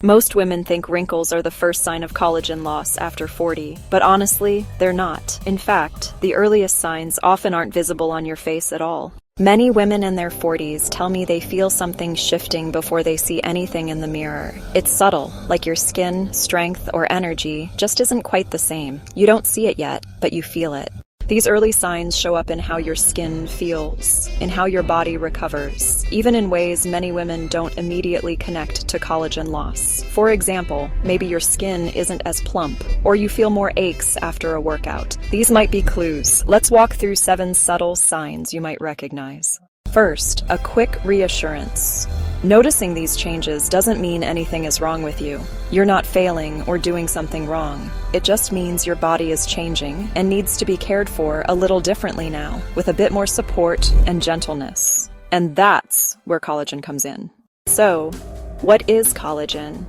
Most women think wrinkles are the first sign of collagen loss after 40, but honestly, they're not. In fact, the earliest signs often aren't visible on your face at all. Many women in their 40s tell me they feel something shifting before they see anything in the mirror. It's subtle, like your skin, strength, or energy just isn't quite the same. You don't see it yet, but you feel it. These early signs show up in how your skin feels, in how your body recovers, even in ways many women don't immediately connect to collagen loss. For example, maybe your skin isn't as plump, or you feel more aches after a workout. These might be clues. Let's walk through 7 subtle signs you might recognize. First, a quick reassurance. Noticing these changes doesn't mean anything is wrong with you. You're not failing or doing something wrong. It just means your body is changing and needs to be cared for a little differently now, with a bit more support and gentleness. And that's where collagen comes in. So, what is collagen?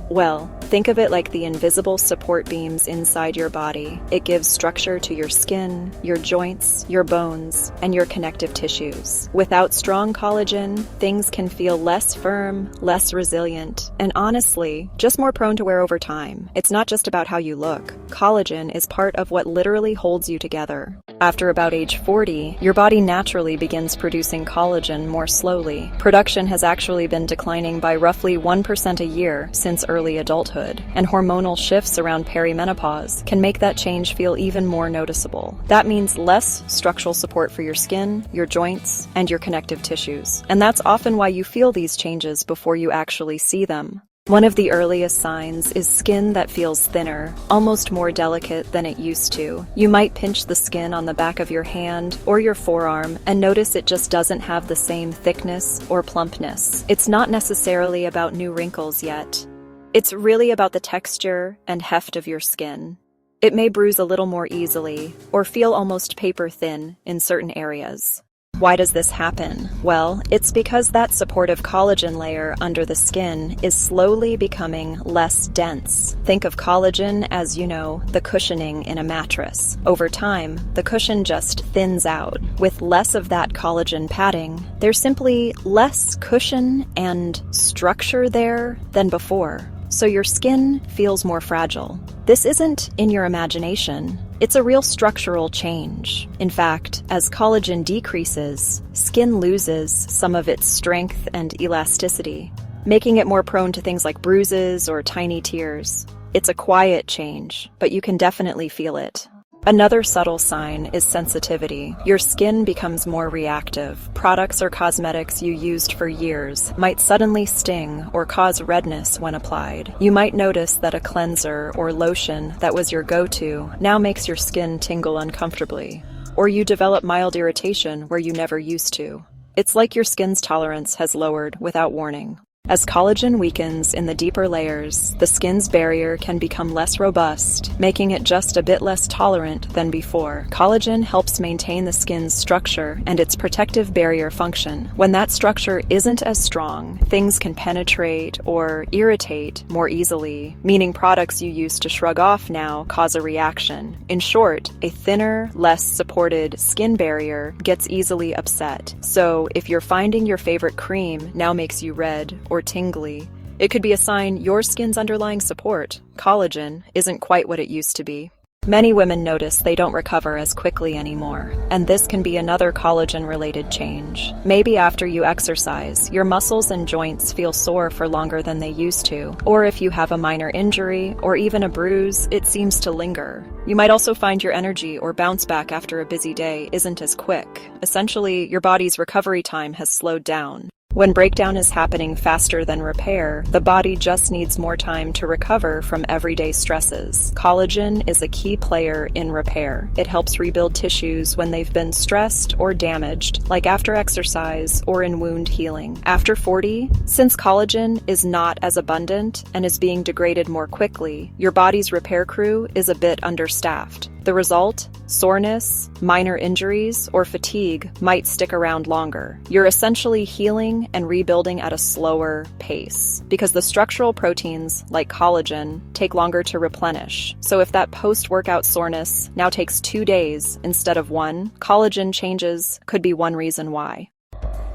Well, think of it like the invisible support beams inside your body. It gives structure to your skin, your joints, your bones, and your connective tissues. Without strong collagen, things can feel less firm, less resilient, and honestly, just more prone to wear over time. It's not just about how you look. Collagen is part of what literally holds you together. After about age 40, your body naturally begins producing collagen more slowly. Production has actually been declining by roughly 1% a year since early adulthood, and hormonal shifts around perimenopause can make that change feel even more noticeable. That means less structural support for your skin, your joints, and your connective tissues. And that's often why you feel these changes before you actually see them. One of the earliest signs is skin that feels thinner, almost more delicate than it used to. You might pinch the skin on the back of your hand or your forearm and notice it just doesn't have the same thickness or plumpness. It's not necessarily about new wrinkles yet. It's really about the texture and heft of your skin. It may bruise a little more easily or feel almost paper thin in certain areas. Why does this happen? Well, it's because that supportive collagen layer under the skin is slowly becoming less dense. Think of collagen as, the cushioning in a mattress. Over time, the cushion just thins out. With less of that collagen padding, there's simply less cushion and structure there than before. So your skin feels more fragile. This isn't in your imagination. It's a real structural change. In fact, as collagen decreases, skin loses some of its strength and elasticity, making it more prone to things like bruises or tiny tears. It's a quiet change, but you can definitely feel it. Another subtle sign is sensitivity. Your skin becomes more reactive. Products or cosmetics you used for years might suddenly sting or cause redness when applied. You might notice that a cleanser or lotion that was your go-to now makes your skin tingle uncomfortably. Or you develop mild irritation where you never used to. It's like your skin's tolerance has lowered without warning. As collagen weakens in the deeper layers, the skin's barrier can become less robust, making it just a bit less tolerant than before. Collagen helps maintain the skin's structure and its protective barrier function. When that structure isn't as strong, things can penetrate or irritate more easily, meaning products you used to shrug off now cause a reaction. In short, a thinner, less supported skin barrier gets easily upset. So, if you're finding your favorite cream now makes you red or tingly, it could be a sign your skin's underlying support, collagen, isn't quite what it used to be. Many women notice they don't recover as quickly anymore, and this can be another collagen-related change. Maybe after you exercise, your muscles and joints feel sore for longer than they used to, or if you have a minor injury or even a bruise, it seems to linger. You might also find your energy or bounce back after a busy day isn't as quick. Essentially, your body's recovery time has slowed down. When breakdown is happening faster than repair, the body just needs more time to recover from everyday stresses. Collagen is a key player in repair. It helps rebuild tissues when they've been stressed or damaged, like after exercise or in wound healing. After 40, since collagen is not as abundant and is being degraded more quickly, your body's repair crew is a bit understaffed. The result? Soreness, minor injuries, or fatigue might stick around longer. You're essentially healing and rebuilding at a slower pace because the structural proteins, like collagen, take longer to replenish. So if that post-workout soreness now takes 2 days instead of 1, collagen changes could be one reason why.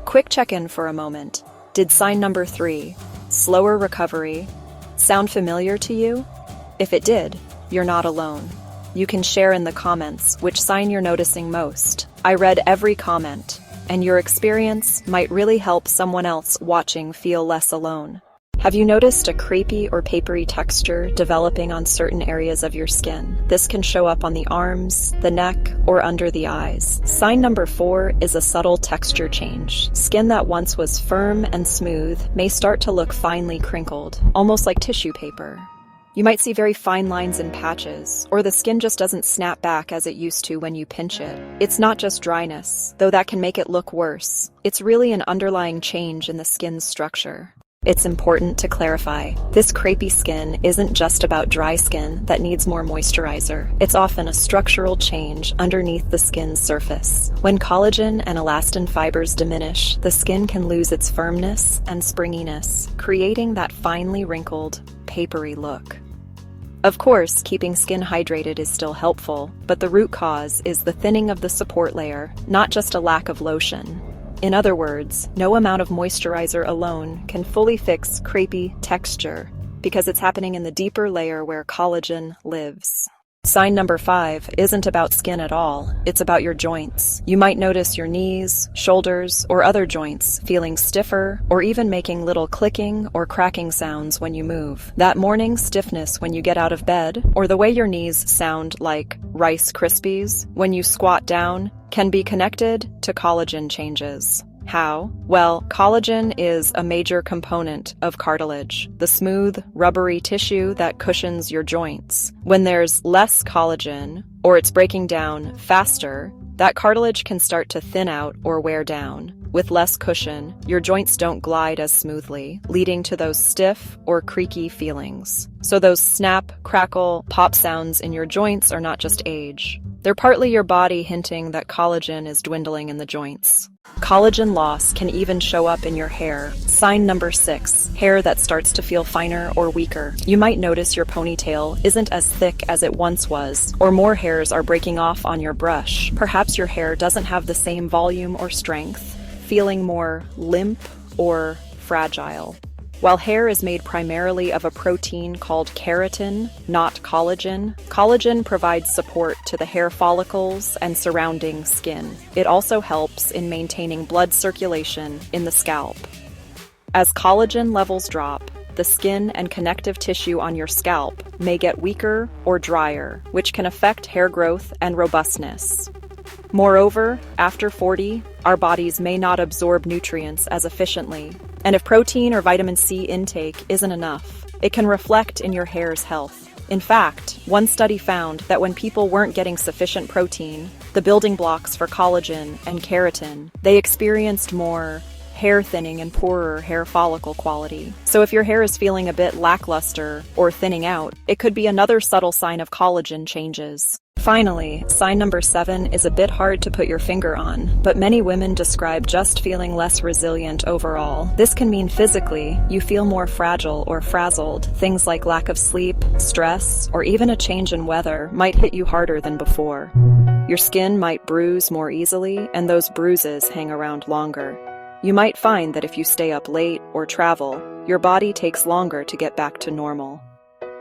Quick check-in for a moment. Did sign number 3, slower recovery, Sound familiar to you? If it did, you're not alone. You can share in the comments which sign you're noticing most. I read every comment, and your experience might really help someone else watching feel less alone. Have you noticed a crepey or papery texture developing on certain areas of your skin? This can show up on the arms, the neck, or under the eyes. Sign number 4 is a subtle texture change. Skin that once was firm and smooth may start to look finely crinkled, almost like tissue paper. You might see very fine lines and patches, or the skin just doesn't snap back as it used to when you pinch it. It's not just dryness, though that can make it look worse. It's really an underlying change in the skin's structure. It's important to clarify, this crepey skin isn't just about dry skin that needs more moisturizer. It's often a structural change underneath the skin's surface. When collagen and elastin fibers diminish, the skin can lose its firmness and springiness, creating that finely wrinkled, papery look. Of course, keeping skin hydrated is still helpful, but the root cause is the thinning of the support layer, not just a lack of lotion. In other words, no amount of moisturizer alone can fully fix crepey texture because it's happening in the deeper layer where collagen lives. Sign number 5 isn't about skin at all, it's about your joints. You might notice your knees, shoulders, or other joints feeling stiffer or even making little clicking or cracking sounds when you move. That morning stiffness when you get out of bed, or the way your knees sound like Rice Krispies when you squat down, can be connected to collagen changes. How? Well, collagen is a major component of cartilage, the smooth, rubbery tissue that cushions your joints. When there's less collagen, or it's breaking down faster, that cartilage can start to thin out or wear down. With less cushion, your joints don't glide as smoothly, leading to those stiff or creaky feelings. So those snap, crackle, pop sounds in your joints are not just age. They're partly your body hinting that collagen is dwindling in the joints. Collagen loss can even show up in your hair. Sign number 6, hair that starts to feel finer or weaker. You might notice your ponytail isn't as thick as it once was, or more hairs are breaking off on your brush. Perhaps your hair doesn't have the same volume or strength, feeling more limp or fragile. While hair is made primarily of a protein called keratin, not collagen, collagen provides support to the hair follicles and surrounding skin. It also helps in maintaining blood circulation in the scalp. As collagen levels drop, the skin and connective tissue on your scalp may get weaker or drier, which can affect hair growth and robustness. Moreover, after 40, our bodies may not absorb nutrients as efficiently, and if protein or vitamin C intake isn't enough, it can reflect in your hair's health. In fact, one study found that when people weren't getting sufficient protein, the building blocks for collagen and keratin, they experienced more hair thinning and poorer hair follicle quality. So if your hair is feeling a bit lackluster or thinning out, it could be another subtle sign of collagen changes. Finally, sign number 7 is a bit hard to put your finger on, but many women describe just feeling less resilient overall. This can mean physically, you feel more fragile or frazzled. Things like lack of sleep, stress, or even a change in weather might hit you harder than before. Your skin might bruise more easily, and those bruises hang around longer. You might find that if you stay up late or travel, your body takes longer to get back to normal.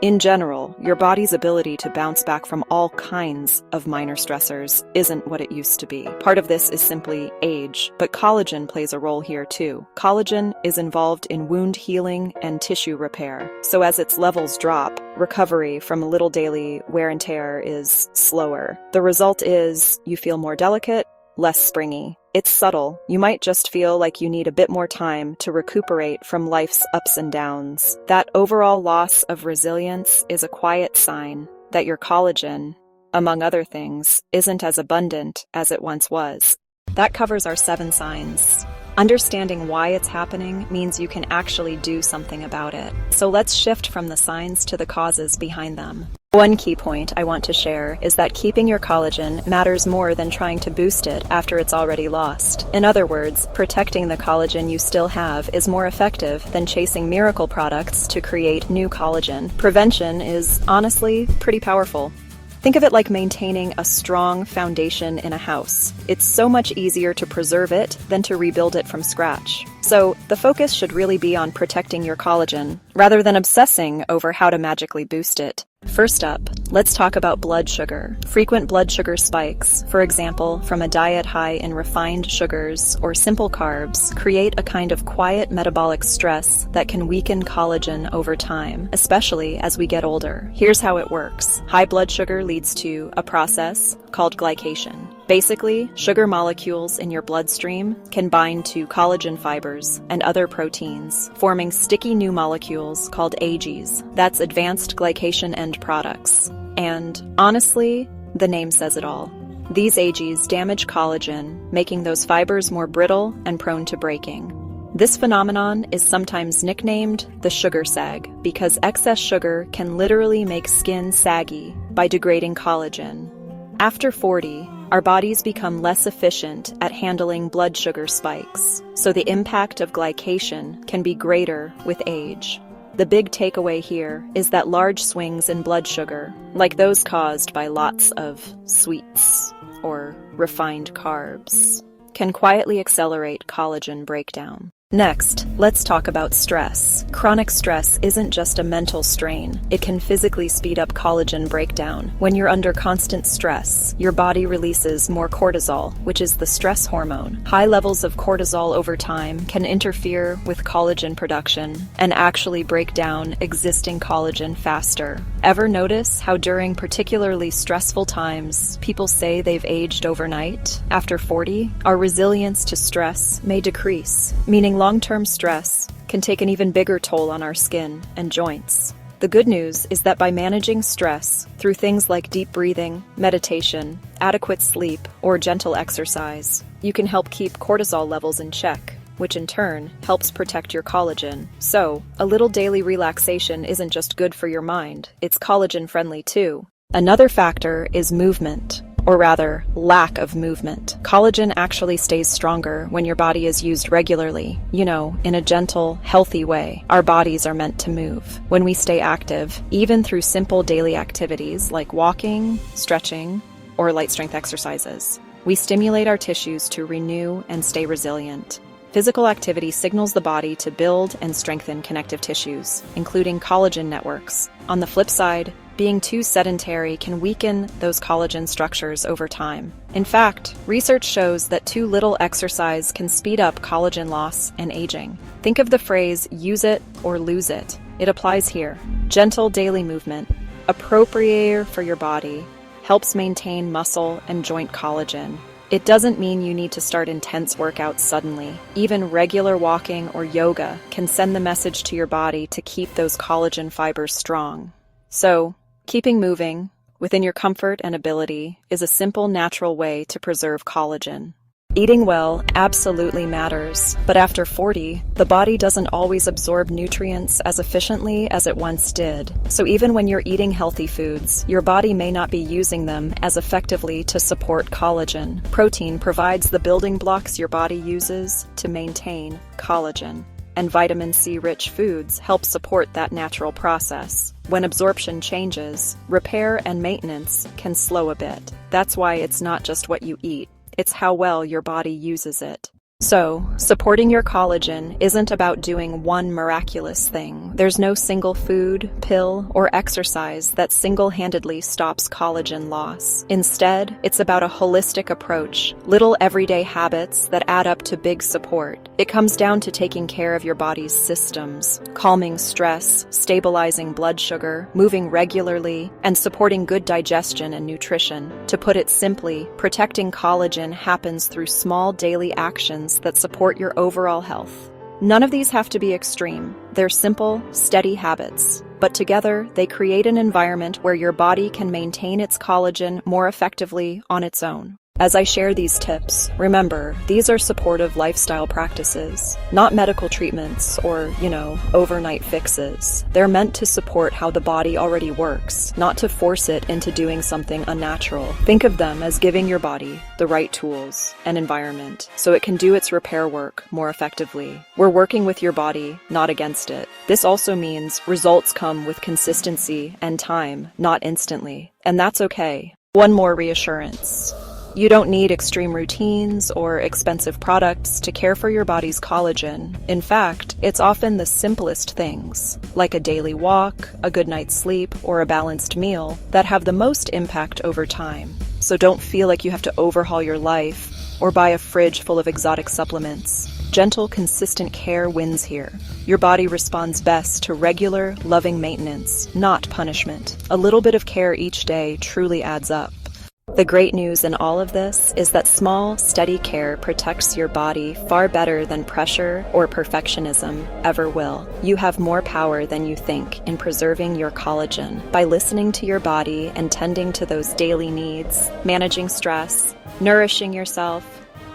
In general, your body's ability to bounce back from all kinds of minor stressors isn't what it used to be. Part of this is simply age, but collagen plays a role here too. Collagen is involved in wound healing and tissue repair, so as its levels drop, recovery from a little daily wear and tear is slower. The result is you feel more delicate, less springy. It's subtle. You might just feel like you need a bit more time to recuperate from life's ups and downs. That overall loss of resilience is a quiet sign that your collagen, among other things, isn't as abundant as it once was. That covers our 7 signs. Understanding why it's happening means you can actually do something about it. So let's shift from the signs to the causes behind them. One key point I want to share is that keeping your collagen matters more than trying to boost it after it's already lost. In other words, protecting the collagen you still have is more effective than chasing miracle products to create new collagen. Prevention is, honestly, pretty powerful. Think of it like maintaining a strong foundation in a house. It's so much easier to preserve it than to rebuild it from scratch. So, the focus should really be on protecting your collagen, rather than obsessing over how to magically boost it. First up, let's talk about blood sugar. Frequent blood sugar spikes, for example, from a diet high in refined sugars or simple carbs, create a kind of quiet metabolic stress that can weaken collagen over time, especially as we get older. Here's how it works. High blood sugar leads to a process called glycation. Basically, sugar molecules in your bloodstream can bind to collagen fibers and other proteins, forming sticky new molecules called AGs. That's advanced glycation end products. And honestly, the name says it all. These AGs damage collagen, making those fibers more brittle and prone to breaking. This phenomenon is sometimes nicknamed the sugar sag because excess sugar can literally make skin saggy by degrading collagen. After 40, our bodies become less efficient at handling blood sugar spikes, so the impact of glycation can be greater with age. The big takeaway here is that large swings in blood sugar, like those caused by lots of sweets or refined carbs, can quietly accelerate collagen breakdown. Next, let's talk about stress. Chronic stress isn't just a mental strain. It can physically speed up collagen breakdown. When you're under constant stress, your body releases more cortisol, which is the stress hormone. High levels of cortisol over time can interfere with collagen production and actually break down existing collagen faster. Ever notice how during particularly stressful times, people say they've aged overnight? After 40, our resilience to stress may decrease, meaning long-term stress can take an even bigger toll on our skin and joints. The good news is that by managing stress through things like deep breathing, meditation, adequate sleep, or gentle exercise, you can help keep cortisol levels in check, which in turn helps protect your collagen. So, a little daily relaxation isn't just good for your mind, it's collagen-friendly too. Another factor is movement. Or rather, lack of movement. Collagen actually stays stronger when your body is used regularly, in a gentle, healthy way. Our bodies are meant to move. When we stay active, even through simple daily activities like walking, stretching, or light strength exercises, we stimulate our tissues to renew and stay resilient. Physical activity signals the body to build and strengthen connective tissues, including collagen networks. On the flip side, being too sedentary can weaken those collagen structures over time. In fact, research shows that too little exercise can speed up collagen loss and aging. Think of the phrase, use it or lose it. It applies here. Gentle daily movement, appropriate for your body, helps maintain muscle and joint collagen. It doesn't mean you need to start intense workouts suddenly. Even regular walking or yoga can send the message to your body to keep those collagen fibers strong. So, keeping moving, within your comfort and ability, is a simple, natural way to preserve collagen. Eating well absolutely matters, but after 40, the body doesn't always absorb nutrients as efficiently as it once did. So even when you're eating healthy foods, your body may not be using them as effectively to support collagen. Protein provides the building blocks your body uses to maintain collagen, and vitamin C-rich foods help support that natural process. When absorption changes, repair and maintenance can slow a bit. That's why it's not just what you eat. It's how well your body uses it. So, supporting your collagen isn't about doing one miraculous thing. There's no single food, pill, or exercise that single-handedly stops collagen loss. Instead, it's about a holistic approach, little everyday habits that add up to big support. It comes down to taking care of your body's systems, calming stress, stabilizing blood sugar, moving regularly, and supporting good digestion and nutrition. To put it simply, protecting collagen happens through small daily actions that support your overall health. None of these have to be extreme. They're simple, steady habits. But together, they create an environment where your body can maintain its collagen more effectively on its own. As I share these tips, remember, these are supportive lifestyle practices, not medical treatments or, overnight fixes. They're meant to support how the body already works, not to force it into doing something unnatural. Think of them as giving your body the right tools and environment so it can do its repair work more effectively. We're working with your body, not against it. This also means results come with consistency and time, not instantly. And that's okay. One more reassurance. You don't need extreme routines or expensive products to care for your body's collagen. In fact, it's often the simplest things, like a daily walk, a good night's sleep, or a balanced meal, that have the most impact over time. So don't feel like you have to overhaul your life or buy a fridge full of exotic supplements. Gentle, consistent care wins here. Your body responds best to regular, loving maintenance, not punishment. A little bit of care each day truly adds up. The great news in all of this is that small, steady care protects your body far better than pressure or perfectionism ever will. You have more power than you think in preserving your collagen. By listening to your body and tending to those daily needs, managing stress, nourishing yourself,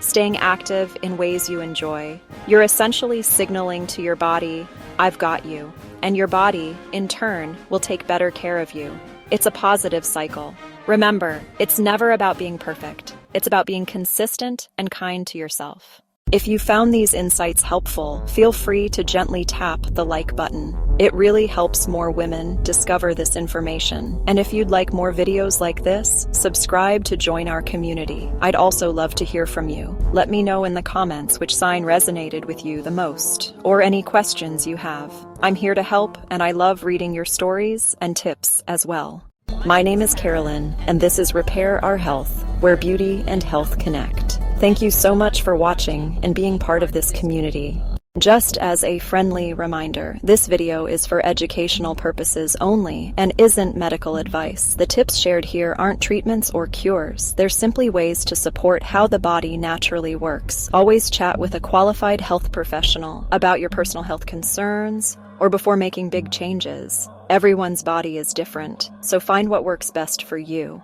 staying active in ways you enjoy, you're essentially signaling to your body, "I've got you." And your body, in turn, will take better care of you. It's a positive cycle. Remember, it's never about being perfect. It's about being consistent and kind to yourself. If you found these insights helpful, feel free to gently tap the like button. It really helps more women discover this information. And if you'd like more videos like this, subscribe to join our community. I'd also love to hear from you. Let me know in the comments which sign resonated with you the most, or any questions you have. I'm here to help, and I love reading your stories and tips as well. My name is Carolyn, and this is Repair Our Health, where beauty and health connect. Thank you so much for watching and being part of this community. Just as a friendly reminder, this video is for educational purposes only and isn't medical advice. The tips shared here aren't treatments or cures. They're simply ways to support how the body naturally works. Always chat with a qualified health professional about your personal health concerns or before making big changes. Everyone's body is different, so find what works best for you.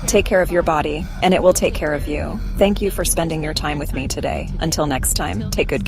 Take care of your body, and it will take care of you. Thank you for spending your time with me today. Until next time, take good care.